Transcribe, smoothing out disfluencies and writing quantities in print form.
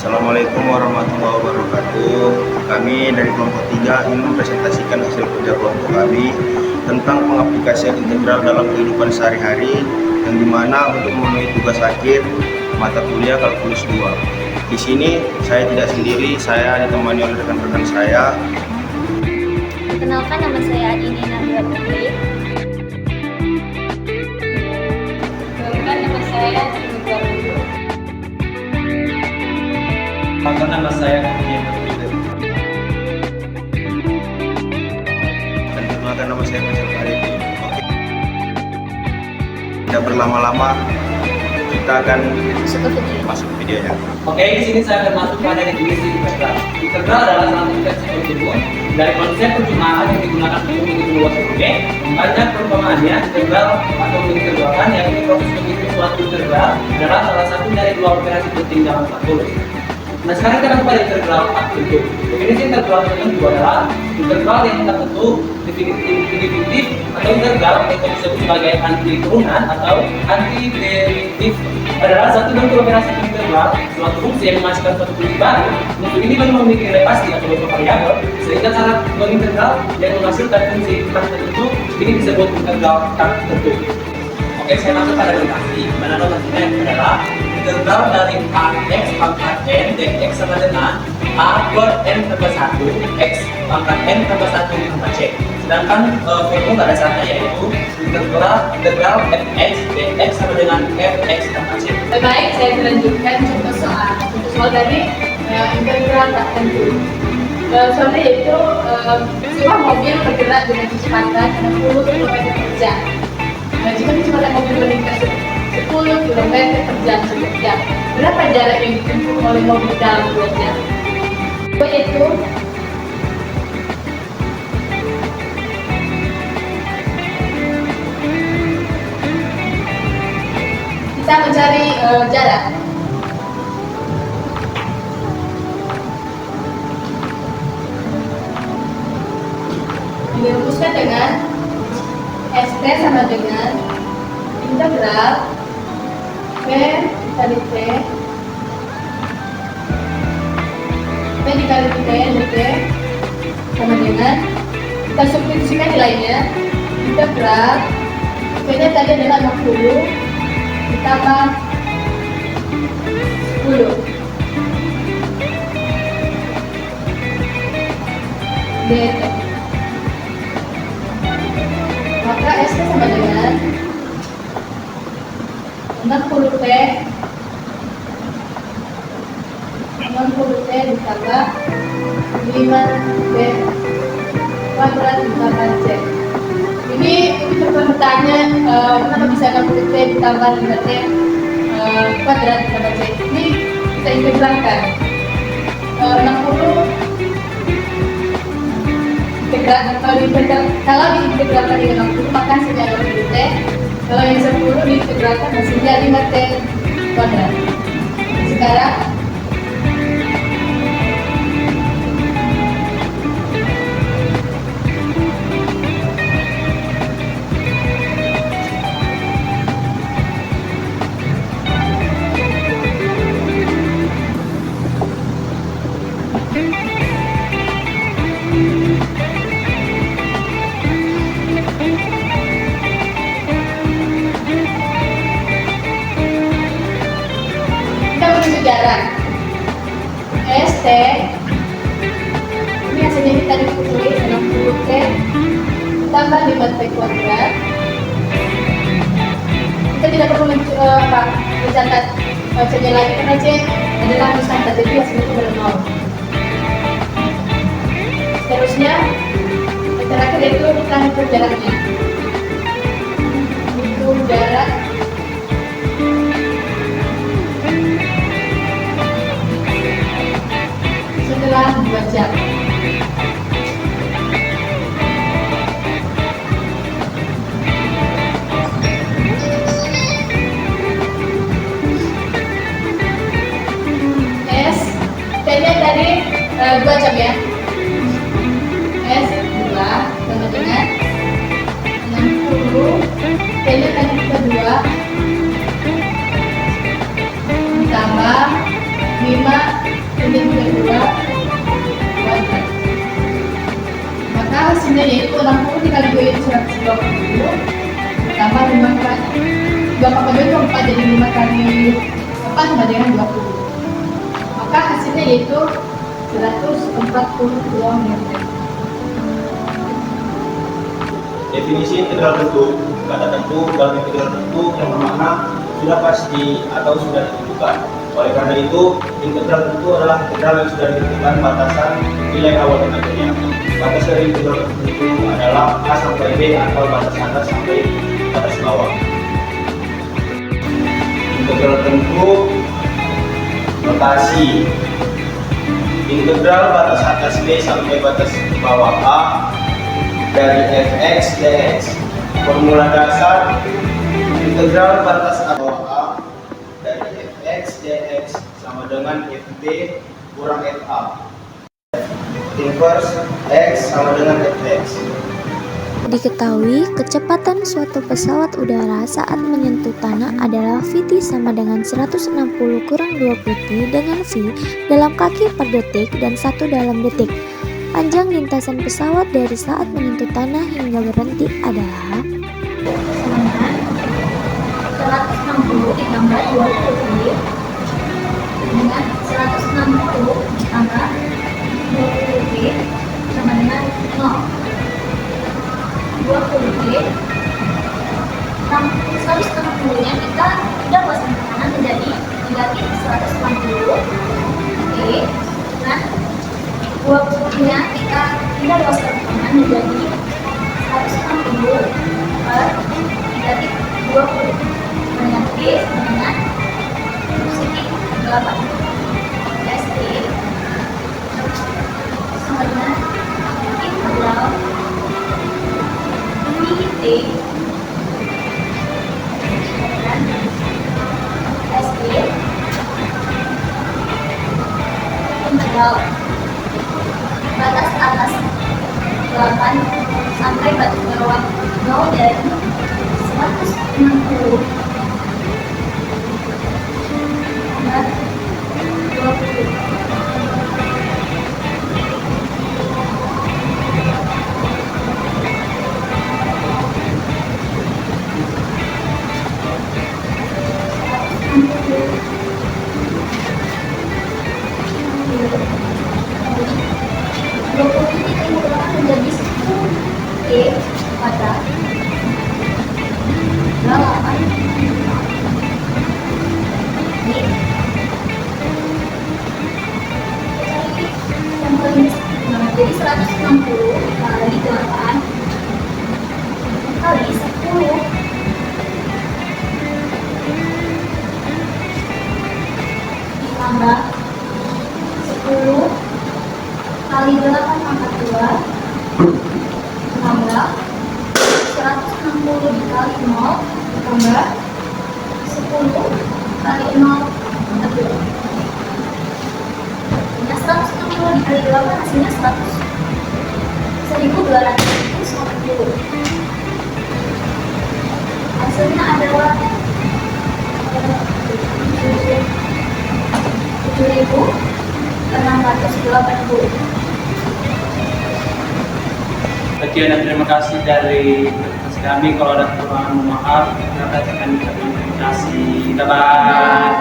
Assalamualaikum warahmatullahi wabarakatuh. Kami dari kelompok 3 ingin mempresentasikan hasil kerja kelompok kami tentang pengaplikasian integral dalam kehidupan sehari-hari, yang dimana untuk memenuhi tugas akhir mata kuliah kalkulus 2. Di sini saya tidak sendiri, saya ditemani oleh rekan-rekan saya. Perkenalkan, nama saya Adini Nabila Putri. Perkenalkan, nama saya Nabila Putri. Perkenalkan, nama saya Dan perkenalkan, nama saya Faisal Arifin. Oke. Tidak berlama-lama, kita akan masuk ke videonya. Oke, di sini saya akan masuk pada definisi integral. Integral adalah salah satu konsep tersebut dari konsep perjumaan yang digunakan untuk menghitung luas problem. Banyak perumpamaannya, integral atau mengintegralkan, yakni proses menghitung suatu integral adalah salah satu dari dua operasi penting dalam kalkulus. Nah, sekarang kita kepada integral tertentu. Definisi integral tertentu adalah integral yang kita tentu definitif atau integral yang kita disebut sebagai anti turunan atau anti derivatif adalah satu bentuk operasi integral suatu fungsi yang menghasilkan suatu fungsi baru. Untuk ini baru memiliki nilai pasti atau bentuk variabel, sehingga syarat mengintegral yang menghasilkan fungsi tertentu ini disebut integral tertentu. Oke, saya masuk pada notasi. Mana notasinya adalah integral dari x pangkat n dx sama dengan a per n tambah 1 x pangkat n tambah 1 ditambah c. Sedangkan formula dasarnya yaitu integral fx dx sama dengan fx tambah c. Baik, saya melanjutkan contoh soal. Contoh soal dari integral tertentu. Soalnya yaitu sebuah mobil bergerak dengan kecepatan 60 km per jam. Jika kecepatan mobil meningkat 10 km per jam setiap jam, berapa jarak yang ditempuh oleh mobil dalam 2 jam? Yaitu kita mencari jarak. Dirumuskan dengan ST sama dengan integral P dikali T dt sama dengan, kita substitusikan nilainya, integral P nya tadi adalah 60 ditambah 10 dt, maka ST sama dengan 60T ditambah 5D kuadrat ditambah C. Ini pertanyaannya kenapa bisa 60T ditambah 5D kuadrat ditambah C. Ini kita integralkan 60 kalau diintegralkan dengan 60 maka hasilnya adalah 5T. Kalau yang 10 diintegralkan hasilnya 5T kuadrat. Sekarang jarak ST ini hasilnya kita ditulis 60T tambah 5T kuadrat. Kita tidak perlu mencatat C-nya lagi karena C adalah konstanta, jadi hasilnya itu adalah 0. Seterusnya yang terakhir yaitu kita hitung jaraknya, hitung jarak setelah 2 jam. S, T-nya tadi 2 jam ya. S 2 sama dengan 60, T-nya tadi 2 2 kali 4 jadi 5 kali 4 sama dengan 20. Maka hasilnya yaitu 142 meter. Definisi integral bentuk, kata bentuk dalam integral bentuk yang bermakna sudah pasti atau sudah ditentukan. Oleh karena itu, integral bentuk adalah integral yang sudah ditentukan batasan nilai awal dan akhirnya. Batas dari integral bentuk adalah A sampai B atau batas atas sampai batas bawah. Integral bentuk notasi. Integral batas atas B sampai batas bawah A dari fx dx. Formula dasar integral batas atas bawah A dari fx dx sama dengan fb kurang fa. Inverse x sama dengan fx. Diketahui kecepatan suatu pesawat udara saat menyentuh tanah adalah Vt sama dengan 160 kurang 20 T dengan V dalam kaki per detik dan 1 dalam detik. Panjang lintasan pesawat dari saat menyentuh tanah hingga berhenti adalah 160 ditambah 20 T dengan 160 ditambah 20 T sama dengan 0. 20 T 160 nya kita tidak pasang ke kanan menjadi negatif 160 T dan 20 nya kita tidak pasang ke kanan menjadi 160 per negatif 20 dengan T dengan positif 8 ST sama dengan integral VT dan ST integral batas atas 8 sampai batas bawah 0 dari 160 dan 20. Menjadi 10 T pada 8 ini jadi 160 kali 8 kali 10 ditambah 10 kali 8 pangkat 2 ditambah 160 dikali 0 ditambah 10 kali 0 pangkat 2. Nah, 160 dikali 8 hasilnya 1250. Hasilnya adalah 7.680. Sekian dan terima kasih dari kami. Kalau ada kekurangan, mohon maaf. Terima kasih. Bye.